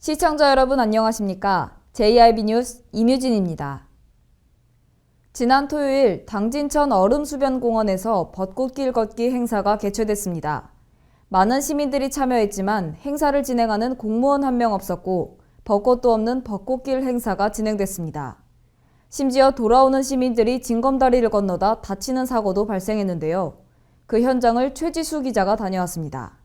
시청자 여러분 안녕하십니까? JIB 뉴스 임유진입니다. 지난 토요일 당진천 얼음수변공원에서 벚꽃길 걷기 행사가 개최됐습니다. 많은 시민들이 참여했지만 행사를 진행하는 공무원 한 명 없었고 벚꽃도 없는 벚꽃길 행사가 진행됐습니다. 심지어 돌아오는 시민들이 징검다리를 건너다 다치는 사고도 발생했는데요. 그 현장을 최지수 기자가 다녀왔습니다.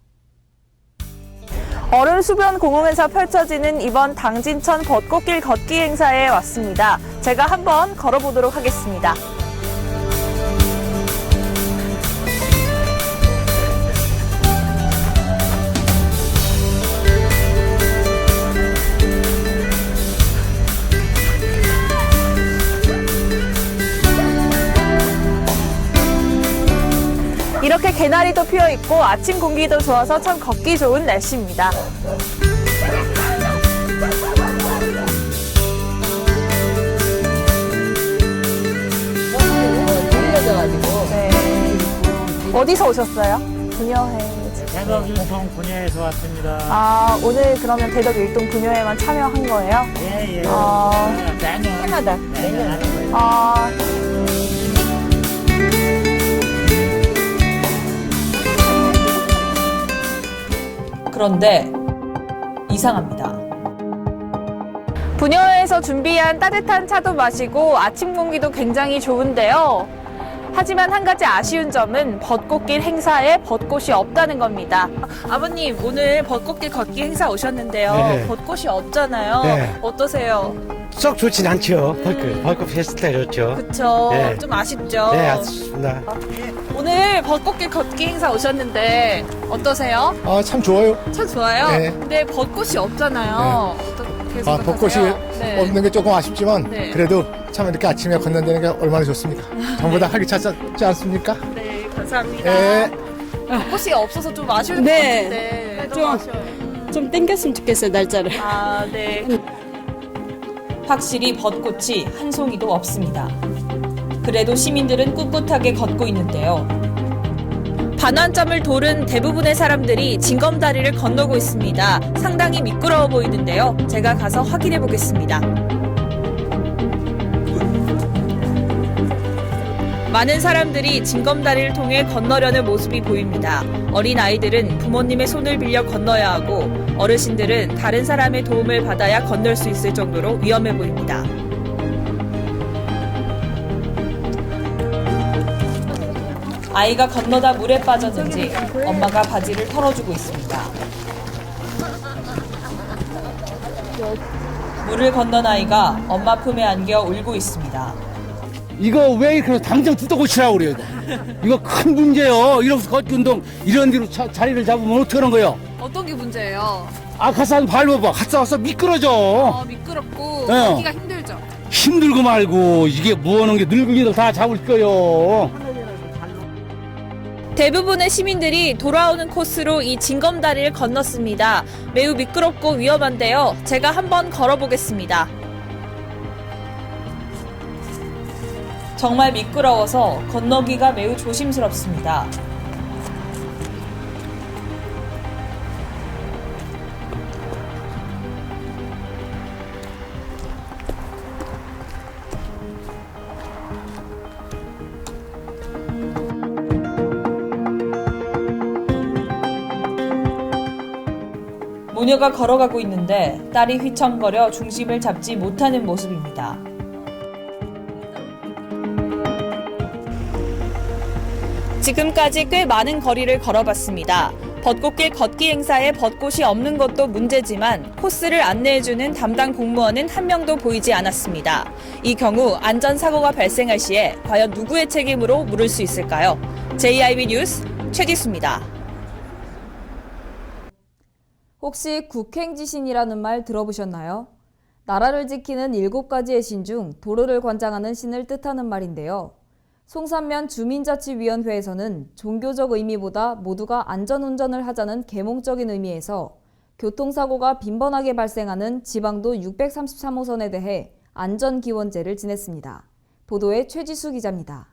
얼음수변공원에서 펼쳐지는 이번 당진천 벚꽃길 걷기 행사에 왔습니다. 제가 한번 걸어보도록 하겠습니다. 이렇게 개나리도 피어있고 아침 공기도 좋아서 참 걷기 좋은 날씨입니다. 네. 어디서 오셨어요? 부녀회. 대덕 일동 분야에서 왔습니다. 아, 오늘 그러면 대덕 일동 부녀회만 참여한 거예요? 예. 매년 해마다 매년 하는 거예요. 아, 그런데 이상합니다. 부녀회에서 준비한 따뜻한 차도 마시고 아침 공기도 굉장히 좋은데요. 하지만 한 가지 아쉬운 점은 벚꽃길 행사에 벚꽃이 없다는 겁니다. 아버님, 오늘 벚꽃길 걷기 행사 오셨는데요. 네. 벚꽃이 없잖아요. 네. 어떠세요? 썩 좋진 않죠. 벚꽃 페스티벌 좋죠. 그쵸. 네. 좀 아쉽죠? 네, 아쉽습니다. 오늘 벚꽃길 걷기 행사 오셨는데 어떠세요? 아, 참 좋아요. 참 좋아요? 네. 근데 벚꽃이 없잖아요. 어떻게 아, 벚꽃이 생각하세요? 네. 없는 게 조금 아쉽지만 네. 그래도 참 이렇게 아침에 걷는다는 게 얼마나 좋습니까? 전부 다 하기 찾지 않습니까? 네, 감사합니다. 예. 벚꽃이 없어서 좀 아쉬울 네. 것 같은데 좀. 너무 아쉬워요. 좀 땡겼으면 좋겠어요, 날짜를. 아, 네. 확실히 벚꽃이 한 송이도 없습니다. 그래도 시민들은 꿋꿋하게 걷고 있는데요. 반환점을 도른 대부분의 사람들이 징검다리를 건너고 있습니다. 상당히 미끄러워 보이는데요. 제가 가서 확인해 보겠습니다. 많은 사람들이 징검다리를 통해 건너려는 모습이 보입니다. 어린 아이들은 부모님의 손을 빌려 건너야 하고 어르신들은 다른 사람의 도움을 받아야 건널 수 있을 정도로 위험해 보입니다. 아이가 건너다 물에 빠졌는지 엄마가 바지를 털어주고 있습니다. 물을 건넌 아이가 엄마 품에 안겨 울고 있습니다. 이거 왜 이렇게 당장 뜯어 고치라고 그래요? 이거 큰 문제요. 이러면서 걷기 운동 이런 데로 자리를 잡으면 어떻게 하는 거예요? 어떤 게 문제예요? 아, 가서 한번 밟아봐. 갔다 와서 미끄러져. 미끄럽고 네. 걷기가 힘들죠. 힘들고 말고 이게 뭐하는 게 늙은이도 다 잡을 거요. 대부분의 시민들이 돌아오는 코스로 이 징검다리를 건넜습니다. 매우 미끄럽고 위험한데요. 제가 한번 걸어보겠습니다. 정말 미끄러워서 건너기가 매우 조심스럽습니다. 모녀가 걸어가고 있는데 딸이 휘청거려 중심을 잡지 못하는 모습입니다. 지금까지 꽤 많은 거리를 걸어봤습니다. 벚꽃길 걷기 행사에 벚꽃이 없는 것도 문제지만 코스를 안내해주는 담당 공무원은 한 명도 보이지 않았습니다. 이 경우 안전사고가 발생할 시에 과연 누구의 책임으로 물을 수 있을까요? JIB 뉴스 최지수입니다. 혹시 국행지신이라는 말 들어보셨나요? 나라를 지키는 7가지의 신 중 도로를 관장하는 신을 뜻하는 말인데요. 송산면 주민자치위원회에서는 종교적 의미보다 모두가 안전운전을 하자는 계몽적인 의미에서 교통사고가 빈번하게 발생하는 지방도 633호선에 대해 안전기원제를 지냈습니다. 보도에 최지수 기자입니다.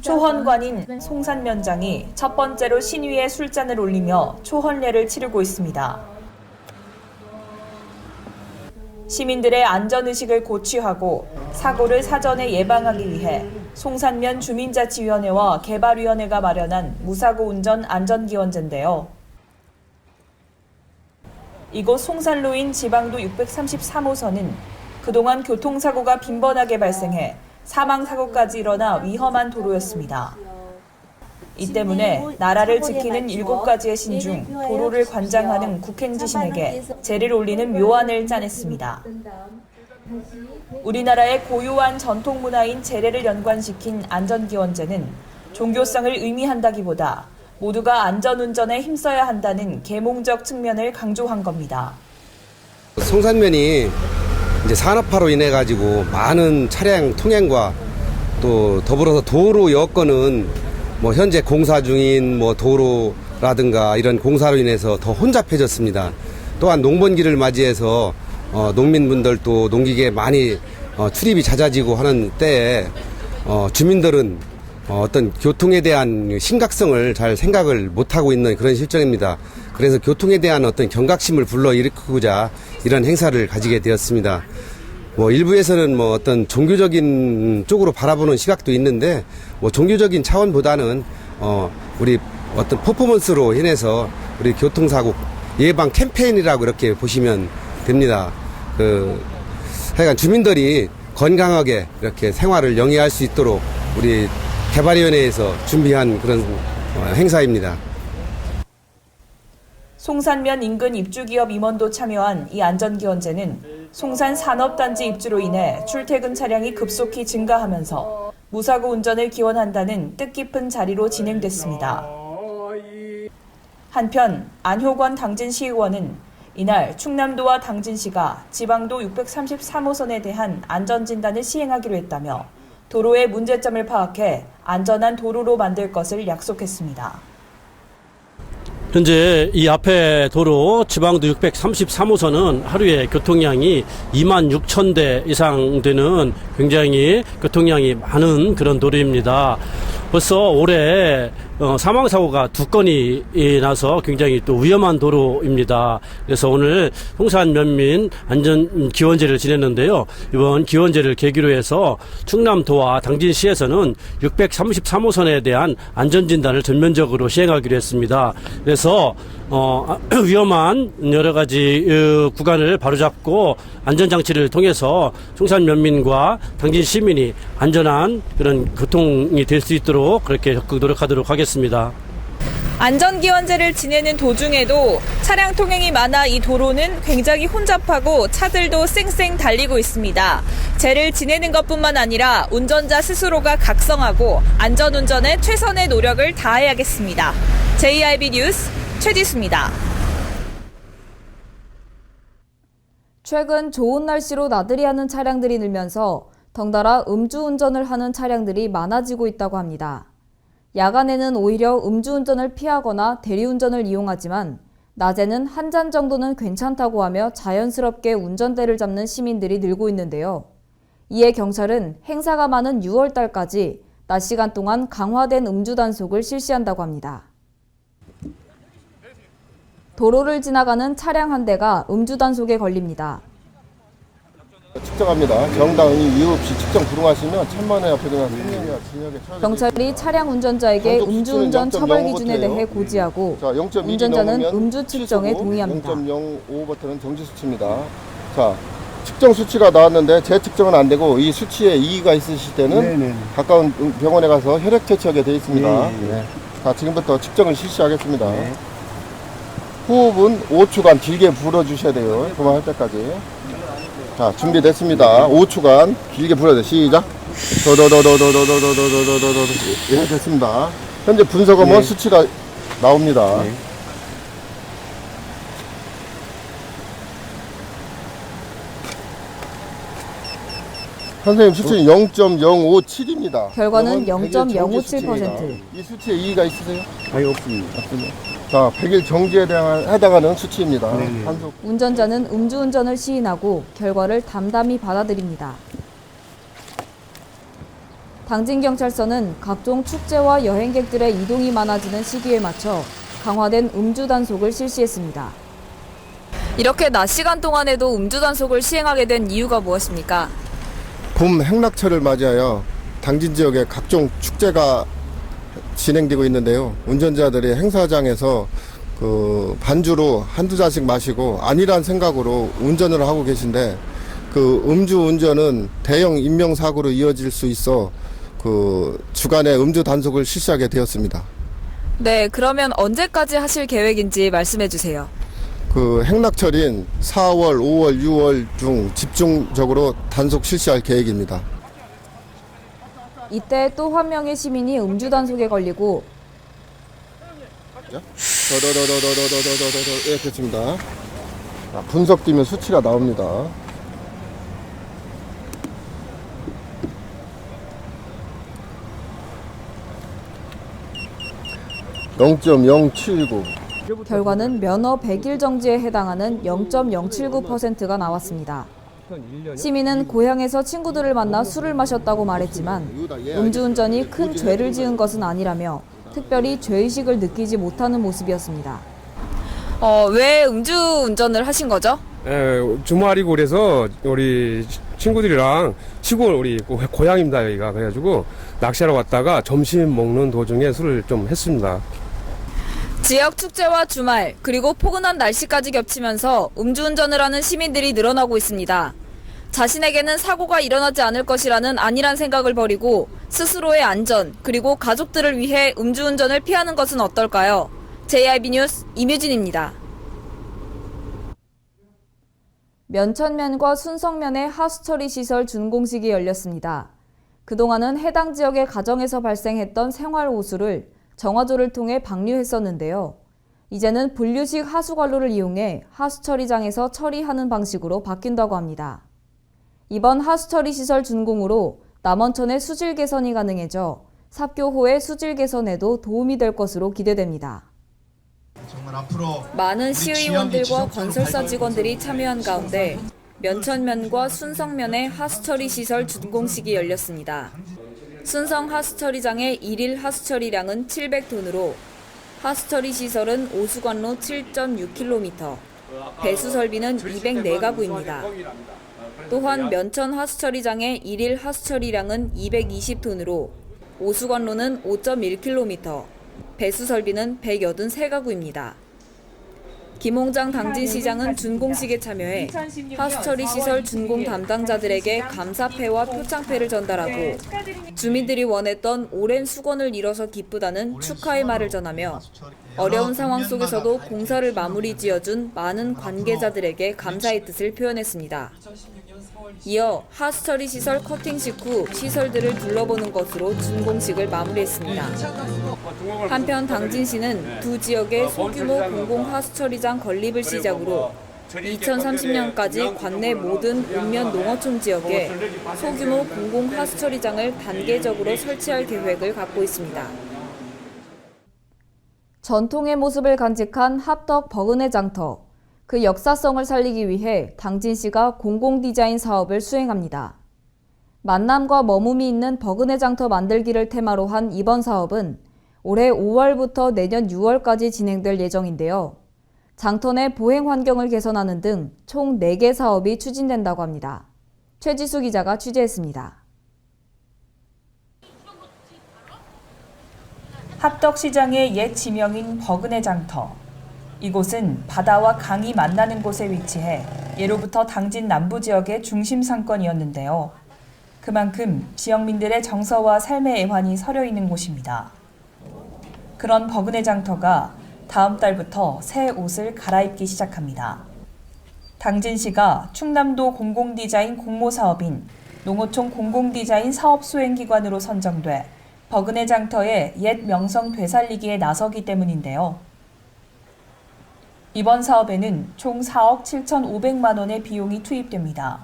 초헌관인 송산면장이 첫 번째로 신위에 술잔을 올리며 초헌례를 치르고 있습니다. 시민들의 안전의식을 고취하고 사고를 사전에 예방하기 위해 송산면 주민자치위원회와 개발위원회가 마련한 무사고 운전 안전기원제인데요. 이곳 송산로인 지방도 633호선은 그동안 교통사고가 빈번하게 발생해 사망사고까지 일어나 위험한 도로였습니다. 이 때문에 나라를 지키는 7가지의 신 중 도로를 관장하는 국행지신에게 제를 올리는 묘안을 짜냈습니다. 우리나라의 고유한 전통문화인 제례를 연관시킨 안전기원제는 종교성을 의미한다기보다 모두가 안전운전에 힘써야 한다는 계몽적 측면을 강조한 겁니다. 송산면이 이제 산업화로 인해 가지고 많은 차량 통행과 또 더불어서 도로 여건은 뭐 현재 공사 중인 뭐 도로라든가 이런 공사로 인해서 더 혼잡해졌습니다. 또한 농번기를 맞이해서 농민분들도 농기계에 많이 출입이 잦아지고 하는 때에 주민들은 어떤 교통에 대한 심각성을 잘 생각을 못하고 있는 그런 실정입니다. 그래서 교통에 대한 어떤 경각심을 불러일으키고자 이런 행사를 가지게 되었습니다. 뭐 일부에서는 뭐 어떤 종교적인 쪽으로 바라보는 시각도 있는데 뭐 종교적인 차원보다는 우리 어떤 퍼포먼스로 인해서 우리 교통사고 예방 캠페인이라고 이렇게 보시면 됩니다. 하여간 주민들이 건강하게 이렇게 생활을 영위할 수 있도록 우리 개발위원회에서 준비한 그런 행사입니다. 송산면 인근 입주기업 임원도 참여한 이 안전기원제는 송산 산업단지 입주로 인해 출퇴근 차량이 급속히 증가하면서 무사고 운전을 기원한다는 뜻깊은 자리로 진행됐습니다. 한편 안효권 당진시의원은 이날 충남도와 당진시가 지방도 633호선에 대한 안전진단을 시행하기로 했다며 도로의 문제점을 파악해 안전한 도로로 만들 것을 약속했습니다. 현재 이 앞에 도로 지방도 633호선은 하루에 교통량이 26,000대 이상 되는 굉장히 교통량이 많은 그런 도로입니다. 벌써 올해 사망사고가 2건이 나서 굉장히 또 위험한 도로입니다. 그래서 오늘 송산면민 안전기원제를 지냈는데요. 이번 기원제를 계기로 해서 충남도와 당진시에서는 633호선에 대한 안전진단을 전면적으로 시행하기로 했습니다. 그래서 위험한 여러 가지 구간을 바로잡고 안전장치를 통해서 송산면민과 당진 시민이 안전한 그런 교통이 될 수 있도록 그렇게 적극 노력하도록 하겠습니다. 안전기원제를 지내는 도중에도 차량 통행이 많아 이 도로는 굉장히 혼잡하고 차들도 쌩쌩 달리고 있습니다. 제를 지내는 것뿐만 아니라 운전자 스스로가 각성하고 안전운전에 최선의 노력을 다해야겠습니다. JIB 뉴스 최지수입니다. 최근 좋은 날씨로 나들이 하는 차량들이 늘면서 덩달아 음주운전을 하는 차량들이 많아지고 있다고 합니다. 야간에는 오히려 음주운전을 피하거나 대리운전을 이용하지만 낮에는 한 잔 정도는 괜찮다고 하며 자연스럽게 운전대를 잡는 시민들이 늘고 있는데요. 이에 경찰은 행사가 많은 6월 달까지 낮 시간 동안 강화된 음주 단속을 실시한다고 합니다. 도로를 지나가는 차량 한 대가 음주 단속에 걸립니다. 측정합니다. 정당이 이유 없이 측정 불응하시면 1,000만 원 앞에 그냥 생명이나 징역에 처하게 경찰이 차량 운전자에게 음주운전 처벌 기준에 대해 고지하고 운전자는 음주 측정에 동의합니다. 0.05버튼은 정지 수치입니다. 자, 측정 수치가 나왔는데 재측정은 안 되고 이 수치에 이의가 있으실 때는 가까운 병원에 가서 혈액 채취하게 되어 있습니다. 자, 지금부터 측정을 실시하겠습니다. 호흡은 5초간 길게 불어주셔야 돼요. 그만할 때까지. 자, 준비됐습니다. 5초간 길게 불어야 돼. 시작. 도도도도도도도도도도도도. 예, 됐습니다. 현재 분석하면 수치가 나옵니다. 선생님 수치는 0.057입니다. 결과는 0.057%. 이 수치에 이의가 있으세요? 아니, 없습니다. 자, 100일 정지에 해당하는 수치입니다. 단속. 운전자는 음주운전을 시인하고 결과를 담담히 받아들입니다. 당진경찰서는 각종 축제와 여행객들의 이동이 많아지는 시기에 맞춰 강화된 음주 단속을 실시했습니다. 이렇게 낮 시간 동안에도 음주 단속을 시행하게 된 이유가 무엇입니까? 봄 행락철을 맞이하여 당진 지역에 각종 축제가 진행되고 있는데요. 운전자들이 행사장에서 그 반주로 한두 잔씩 마시고 아니란 생각으로 운전을 하고 계신데 그 음주 운전은 대형 인명사고로 이어질 수 있어 그 주간에 음주 단속을 실시하게 되었습니다. 네, 그러면 언제까지 하실 계획인지 말씀해 주세요. 그 행락철인 4월, 5월, 6월 중 집중적으로 단속 실시할 계획입니다. 이때 또 한 명의 시민이 음주 단속에 걸리고 예, 그렇습니다. 분석되면 수치가 나옵니다. (0.079) 결과는 면허 100일 정지에 해당하는 0.079%가 나왔습니다. 시민은 고향에서 친구들을 만나 술을 마셨다고 말했지만 음주운전이 큰 죄를 지은 것은 아니라며 특별히 죄의식을 느끼지 못하는 모습이었습니다. 왜 음주운전을 하신 거죠? 주말이고 그래서 우리 친구들이랑 시골 우리 고향입니다 여기가. 그래가지고 낚시하러 왔다가 점심 먹는 도중에 술을 좀 했습니다. 지역 축제와 주말 그리고 포근한 날씨까지 겹치면서 음주운전을 하는 시민들이 늘어나고 있습니다. 자신에게는 사고가 일어나지 않을 것이라는 안일한 생각을 버리고 스스로의 안전 그리고 가족들을 위해 음주운전을 피하는 것은 어떨까요? JIB 뉴스 임유진입니다. 면천면과 순성면의 하수처리 시설 준공식이 열렸습니다. 그동안은 해당 지역의 가정에서 발생했던 생활 오수를 정화조를 통해 방류했었는데요. 이제는 분류식 하수관로를 이용해 하수처리장에서 처리하는 방식으로 바뀐다고 합니다. 이번 하수처리 시설 준공으로 남원천의 수질 개선이 가능해져 삽교호의 수질 개선에도 도움이 될 것으로 기대됩니다. 많은 시의원들과 건설사 직원들이 참여한 가운데 면천면과 순성면의 하수처리 시설 준공식이 열렸습니다. 순성 하수처리장의 일일 하수처리량은 700톤으로 하수처리 시설은 오수관로 7.6km, 배수 설비는 204가구입니다. 또한 면천 하수처리장의 일일 하수처리량은 220톤으로 오수관로는 5.1km, 배수 설비는 183가구입니다. 김홍장 당진시장은 준공식에 참여해 하수처리 시설 준공 담당자들에게 감사패와 표창패를 전달하고 주민들이 원했던 오랜 수건을 잃어서 기쁘다는 축하의 말을 전하며 어려운 상황 속에서도 공사를 마무리 지어준 많은 관계자들에게 감사의 뜻을 표현했습니다. 이어 하수처리 시설 커팅식 후 시설들을 둘러보는 것으로 준공식을 마무리했습니다. 한편 당진시는 두 지역의 소규모 공공 하수처리장 건립을 시작으로 2030년까지 관내 모든 읍면 농어촌 지역에 소규모 공공 하수처리장을 단계적으로 설치할 계획을 갖고 있습니다. 전통의 모습을 간직한 합덕 버그네 장터. 그 역사성을 살리기 위해 당진시가 공공디자인 사업을 수행합니다. 만남과 머뭅이 있는 버그네 장터 만들기를 테마로 한 이번 사업은 올해 5월부터 내년 6월까지 진행될 예정인데요. 장터 내 보행 환경을 개선하는 등 총 4개 사업이 추진된다고 합니다. 최지수 기자가 취재했습니다. 합덕시장의 옛 지명인 버그네 장터. 이곳은 바다와 강이 만나는 곳에 위치해 예로부터 당진 남부 지역의 중심 상권이었는데요. 그만큼 지역민들의 정서와 삶의 애환이 서려 있는 곳입니다. 그런 버그네 장터가 다음 달부터 새 옷을 갈아입기 시작합니다. 당진시가 충남도 공공디자인 공모사업인 농어촌 공공디자인 사업수행기관으로 선정돼 버그네 장터의 옛 명성 되살리기에 나서기 때문인데요. 이번 사업에는 총 4억 7,500만 원의 비용이 투입됩니다.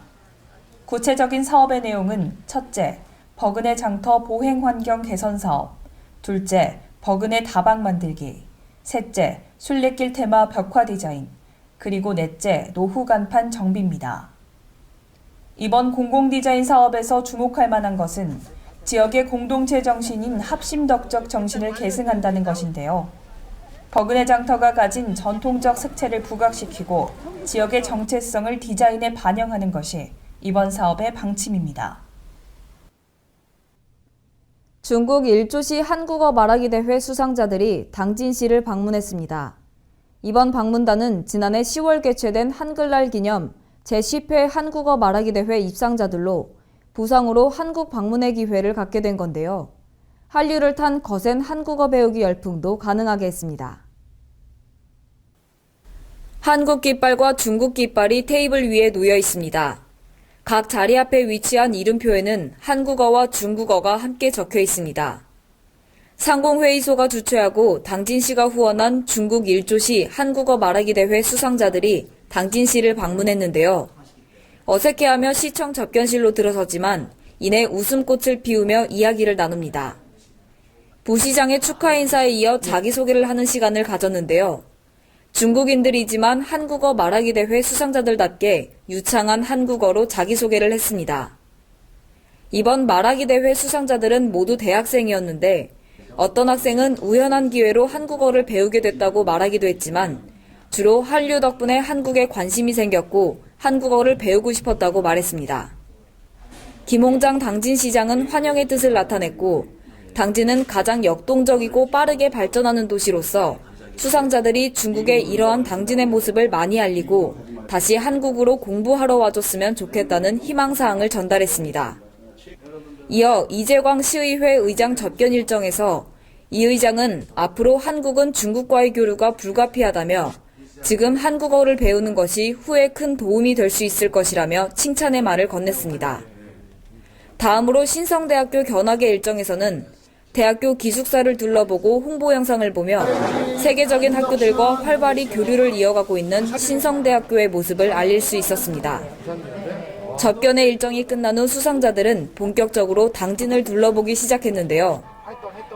구체적인 사업의 내용은 첫째, 버그네 장터 보행 환경 개선 사업, 둘째, 버그네 다방 만들기, 셋째, 순례길 테마 벽화 디자인, 그리고 넷째, 노후 간판 정비입니다. 이번 공공디자인 사업에서 주목할 만한 것은 지역의 공동체 정신인 합심덕적 정신을 계승한다는 것인데요. 버그네 장터가 가진 전통적 색채를 부각시키고 지역의 정체성을 디자인에 반영하는 것이 이번 사업의 방침입니다. 중국 일조시 한국어 말하기 대회 수상자들이 당진시를 방문했습니다. 이번 방문단은 지난해 10월 개최된 한글날 기념 제10회 한국어 말하기 대회 입상자들로 부상으로 한국 방문의 기회를 갖게 된 건데요. 한류를 탄 거센 한국어 배우기 열풍도 가능하게 했습니다. 한국 깃발과 중국 깃발이 테이블 위에 놓여 있습니다. 각 자리 앞에 위치한 이름표에는 한국어와 중국어가 함께 적혀 있습니다. 상공회의소가 주최하고 당진시가 후원한 중국 일조시 한국어 말하기 대회 수상자들이 당진시를 방문했는데요. 어색해하며 시청 접견실로 들어섰지만 이내 웃음꽃을 피우며 이야기를 나눕니다. 부시장의 축하 인사에 이어 자기소개를 하는 시간을 가졌는데요. 중국인들이지만 한국어 말하기 대회 수상자들답게 유창한 한국어로 자기소개를 했습니다. 이번 말하기 대회 수상자들은 모두 대학생이었는데 어떤 학생은 우연한 기회로 한국어를 배우게 됐다고 말하기도 했지만 주로 한류 덕분에 한국에 관심이 생겼고 한국어를 배우고 싶었다고 말했습니다. 김홍장 당진시장은 환영의 뜻을 나타냈고 당진은 가장 역동적이고 빠르게 발전하는 도시로서 수상자들이 중국의 이러한 당진의 모습을 많이 알리고 다시 한국으로 공부하러 와줬으면 좋겠다는 희망사항을 전달했습니다. 이어 이재광 시의회 의장 접견 일정에서 이 의장은 앞으로 한국은 중국과의 교류가 불가피하다며 지금 한국어를 배우는 것이 후에 큰 도움이 될 수 있을 것이라며 칭찬의 말을 건넸습니다. 다음으로 신성대학교 견학의 일정에서는 대학교 기숙사를 둘러보고 홍보 영상을 보며 세계적인 학교들과 활발히 교류를 이어가고 있는 신성대학교의 모습을 알릴 수 있었습니다. 접견의 일정이 끝난 후 수상자들은 본격적으로 당진을 둘러보기 시작했는데요.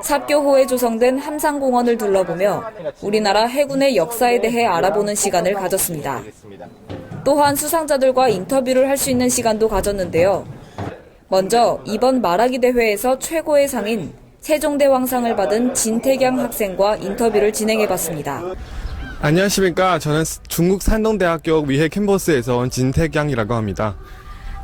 삽교호에 조성된 함상공원을 둘러보며 우리나라 해군의 역사에 대해 알아보는 시간을 가졌습니다. 또한 수상자들과 인터뷰를 할 수 있는 시간도 가졌는데요. 먼저 이번 말하기 대회에서 최고의 상인 세종대왕상을 받은 진태경 학생과 인터뷰를 진행해봤습니다. 안녕하십니까. 저는 중국 산동대학교 위해 캠퍼스에서 온 진태경이라고 합니다.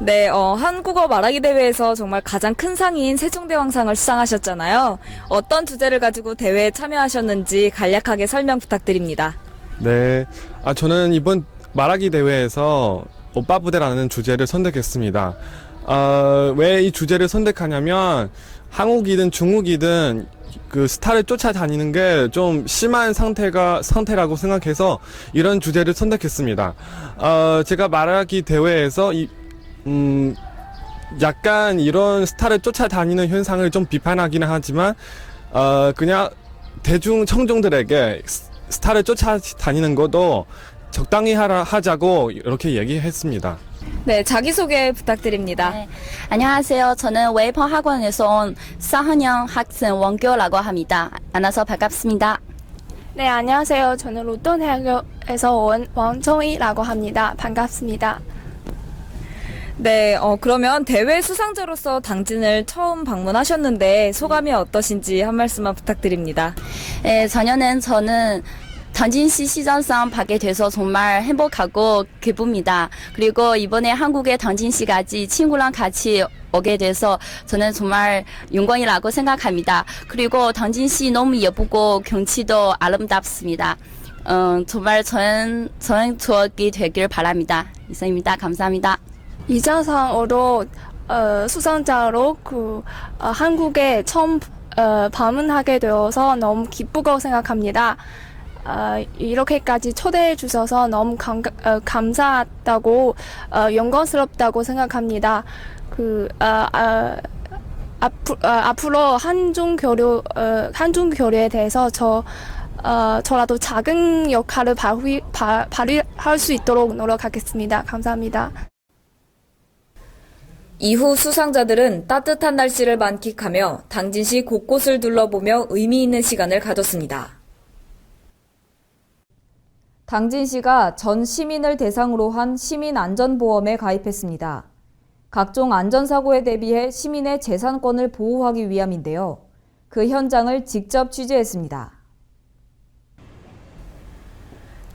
네, 한국어 말하기 대회에서 정말 가장 큰 상인 세종대왕상을 수상하셨잖아요. 어떤 주제를 가지고 대회에 참여하셨는지 간략하게 설명 부탁드립니다. 네. 저는 이번 말하기 대회에서 오빠 부대라는 주제를 선택했습니다. 왜 이 주제를 선택하냐면 한국이든 중국이든 그 스타를 쫓아다니는 게 좀 심한 상태라고 생각해서 이런 주제를 선택했습니다. 제가 말하기 대회에서 약간 이런 스타를 쫓아다니는 현상을 좀 비판하기는 하지만 그냥 대중 청중들에게 스타를 쫓아다니는 것도 적당히 하자고 이렇게 얘기했습니다. 네, 자기소개 부탁드립니다. 네, 안녕하세요. 저는 웨이퍼 학원에서 온 4학년 학생 원교라고 합니다. 만나서 반갑습니다. 네, 안녕하세요. 저는 로톤대학교에서 온 왕청이라고 합니다. 반갑습니다. 네, 그러면 대회 수상자로서 당진을 처음 방문하셨는데 소감이 어떠신지 한 말씀만 부탁드립니다. 네, 저는 당진시 시장상 받게 돼서 정말 행복하고 기쁩니다. 그리고 이번에 한국의 당진시까지 친구랑 같이 오게 돼서 저는 정말 영광이라고 생각합니다. 그리고 당진시 너무 예쁘고 경치도 아름답습니다. 정말 저는 추억이 되길 바랍니다. 이상입니다. 감사합니다. 이장상으로 수상자로 한국에 처음 방문하게 되어서 너무 기쁘고 생각합니다. 이렇게까지 초대해 주셔서 너무 감사하다고 영광스럽다고 생각합니다. 앞으로 한중 교류에 대해서 저라도 작은 역할을 발휘할 수 있도록 노력하겠습니다. 감사합니다. 이후 수상자들은 따뜻한 날씨를 만끽하며 당진시 곳곳을 둘러보며 의미 있는 시간을 가졌습니다. 당진시가 전 시민을 대상으로 한 시민안전보험에 가입했습니다. 각종 안전사고에 대비해 시민의 재산권을 보호하기 위함인데요. 그 현장을 직접 취재했습니다.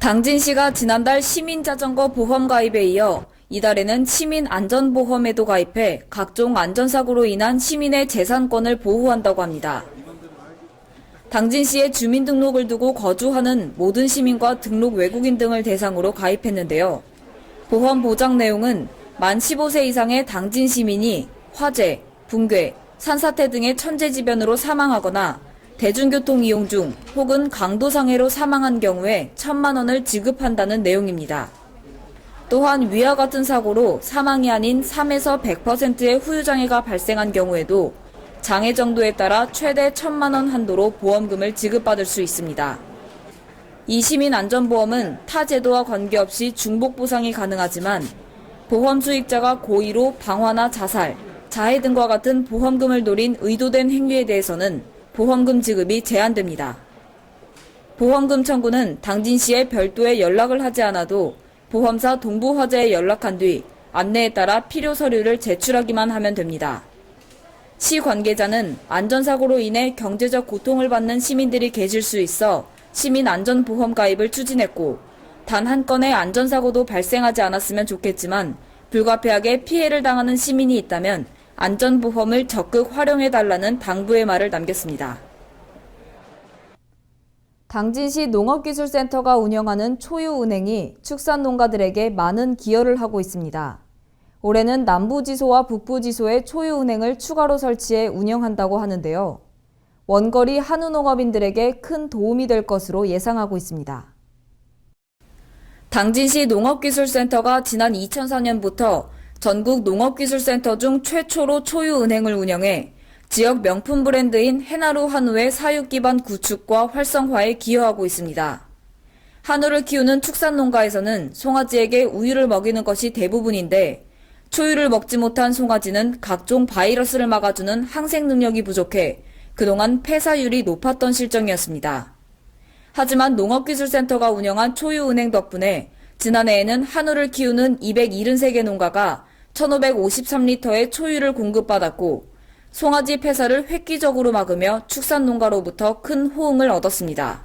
당진시가 지난달 시민자전거 보험 가입에 이어 이달에는 시민안전보험에도 가입해 각종 안전사고로 인한 시민의 재산권을 보호한다고 합니다. 당진시에 주민등록을 두고 거주하는 모든 시민과 등록 외국인 등을 대상으로 가입했는데요. 보험 보장 내용은 만 15세 이상의 당진 시민이 화재, 붕괴, 산사태 등의 천재지변으로 사망하거나 대중교통 이용 중 혹은 강도상해로 사망한 경우에 1,000만 원을 지급한다는 내용입니다. 또한 위와 같은 사고로 사망이 아닌 3에서 100%의 후유장애가 발생한 경우에도 장애 정도에 따라 최대 1,000만 원 한도로 보험금을 지급받을 수 있습니다. 이 시민안전보험은 타 제도와 관계없이 중복 보상이 가능하지만 보험 수익자가 고의로 방화나 자살, 자해 등과 같은 보험금을 노린 의도된 행위에 대해서는 보험금 지급이 제한됩니다. 보험금 청구는 당진시에 별도의 연락을 하지 않아도 보험사 동부화재에 연락한 뒤 안내에 따라 필요 서류를 제출하기만 하면 됩니다. 시 관계자는 안전사고로 인해 경제적 고통을 받는 시민들이 계실 수 있어 시민안전보험 가입을 추진했고 단 한 건의 안전사고도 발생하지 않았으면 좋겠지만 불가피하게 피해를 당하는 시민이 있다면 안전보험을 적극 활용해달라는 당부의 말을 남겼습니다. 당진시 농업기술센터가 운영하는 초유은행이 축산농가들에게 많은 기여를 하고 있습니다. 올해는 남부지소와 북부지소에 초유은행을 추가로 설치해 운영한다고 하는데요. 원거리 한우농업인들에게 큰 도움이 될 것으로 예상하고 있습니다. 당진시 농업기술센터가 지난 2004년부터 전국 농업기술센터 중 최초로 초유은행을 운영해 지역 명품 브랜드인 해나루 한우의 사육 기반 구축과 활성화에 기여하고 있습니다. 한우를 키우는 축산농가에서는 송아지에게 우유를 먹이는 것이 대부분인데 초유를 먹지 못한 송아지는 각종 바이러스를 막아주는 항생 능력이 부족해 그동안 폐사율이 높았던 실정이었습니다. 하지만 농업기술센터가 운영한 초유은행 덕분에 지난해에는 한우를 키우는 273개 농가가 1,553리터의 초유를 공급받았고 송아지 폐사를 획기적으로 막으며 축산농가로부터 큰 호응을 얻었습니다.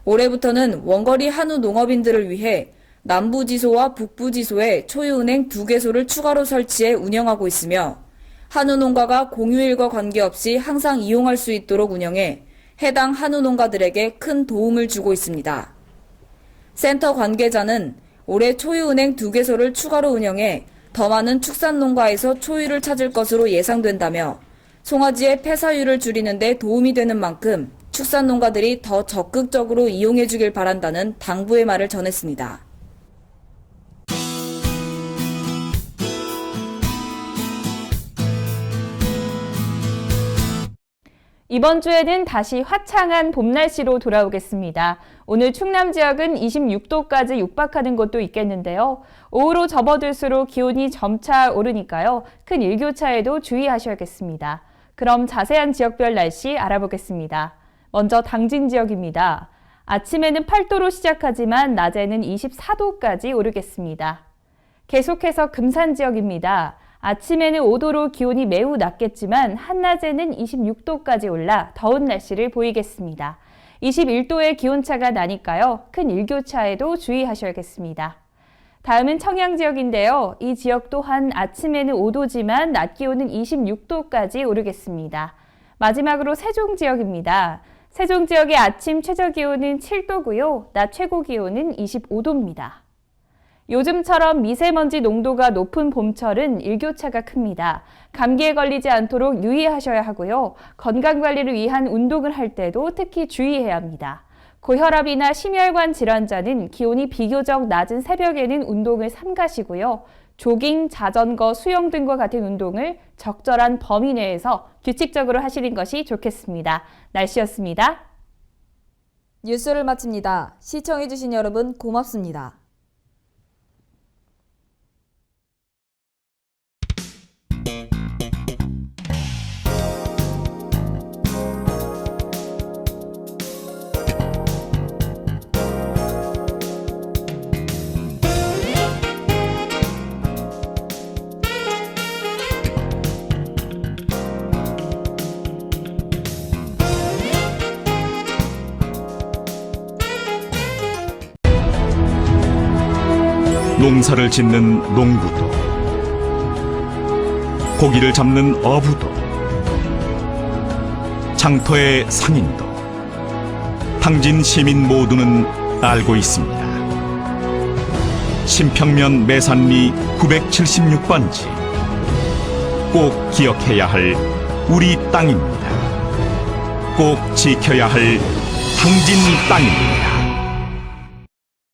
올해부터는 원거리 한우 농업인들을 위해 남부지소와 북부지소에 초유은행 2개소를 추가로 설치해 운영하고 있으며 한우 농가가 공휴일과 관계없이 항상 이용할 수 있도록 운영해 해당 한우 농가들에게 큰 도움을 주고 있습니다. 센터 관계자는 올해 초유은행 2개소를 추가로 운영해 더 많은 축산농가에서 초유를 찾을 것으로 예상된다며 송아지의 폐사율을 줄이는 데 도움이 되는 만큼 축산농가들이 더 적극적으로 이용해 주길 바란다는 당부의 말을 전했습니다. 이번 주에는 다시 화창한 봄 날씨로 돌아오겠습니다. 오늘 충남 지역은 26도까지 육박하는 곳도 있겠는데요. 오후로 접어들수록 기온이 점차 오르니까요. 큰 일교차에도 주의하셔야겠습니다. 그럼 자세한 지역별 날씨 알아보겠습니다. 먼저 당진 지역입니다. 아침에는 8도로 시작하지만 낮에는 24도까지 오르겠습니다. 계속해서 금산 지역입니다. 아침에는 5도로 기온이 매우 낮겠지만 한낮에는 26도까지 올라 더운 날씨를 보이겠습니다. 21도의 기온차가 나니까요. 큰 일교차에도 주의하셔야겠습니다. 다음은 청양 지역인데요. 이 지역 또한 아침에는 5도지만 낮 기온은 26도까지 오르겠습니다. 마지막으로 세종 지역입니다. 세종 지역의 아침 최저 기온은 7도고요. 낮 최고 기온은 25도입니다. 요즘처럼 미세먼지 농도가 높은 봄철은 일교차가 큽니다. 감기에 걸리지 않도록 유의하셔야 하고요. 건강관리를 위한 운동을 할 때도 특히 주의해야 합니다. 고혈압이나 심혈관 질환자는 기온이 비교적 낮은 새벽에는 운동을 삼가시고요. 조깅, 자전거, 수영 등과 같은 운동을 적절한 범위 내에서 규칙적으로 하시는 것이 좋겠습니다. 날씨였습니다. 뉴스를 마칩니다. 시청해주신 여러분 고맙습니다. 농사를 짓는 농부도, 고기를 잡는 어부도, 장터의 상인도, 당진 시민 모두는 알고 있습니다. 신평면 매산리 976번지, 꼭 기억해야 할 우리 땅입니다. 꼭 지켜야 할 당진 땅입니다.